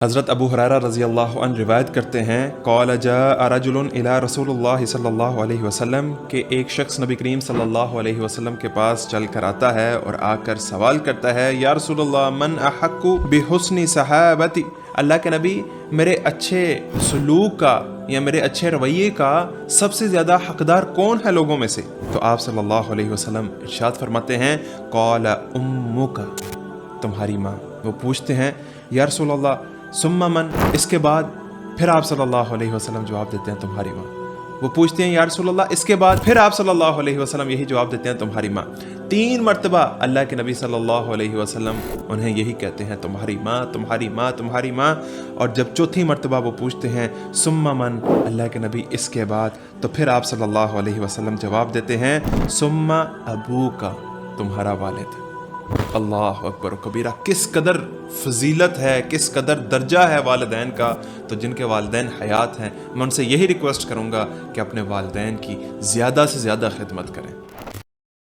حضرت ابو ہریرہ رضی اللہ عنہ روایت کرتے ہیں قال جاء رجل الی رسول اللہ صلی اللہ علیہ وسلم کہ ایک شخص نبی کریم صلی اللہ علیہ وسلم کے پاس چل کر آتا ہے اور آ کر سوال کرتا ہے یا رسول اللہ من احق بحسن صحابتی، اللہ کے نبی میرے اچھے سلوک کا یا میرے اچھے رویے کا سب سے زیادہ حقدار کون ہے لوگوں میں سے؟ تو آپ صلی اللہ علیہ وسلم ارشاد فرماتے ہیں قال امک، تمہاری ماں۔ وہ پوچھتے ہیں یا رسول اللہ ثم من، اس کے بعد؟ پھر آپ صلی اللہ علیہ وسلم جواب دیتے ہیں تمہاری ماں۔ وہ پوچھتے ہیں یا رسول اللہ اس کے بعد؟ پھر آپ صلی اللہ علیہ وسلم یہی جواب دیتے ہیں تمہاری ماں۔ 3 مرتبہ اللہ کے نبی صلی اللہ علیہ وسلم انہیں یہی کہتے ہیں تمہاری ماں، تمہاری ماں، تمہاری ماں۔ اور جب چوتھی مرتبہ وہ پوچھتے ہیں ثم من، اللہ کے نبی اس کے بعد؟ تو پھر آپ صلی اللہ علیہ وسلم جواب دیتے ہیں ثم ابوک، تمہارا والد۔ اللہ اکبر و کبیرہ، کس قدر فضیلت ہے، کس قدر درجہ ہے والدین کا۔ تو جن کے والدین حیات ہیں میں ان سے یہی ریکویسٹ کروں گا کہ اپنے والدین کی زیادہ سے زیادہ خدمت کریں۔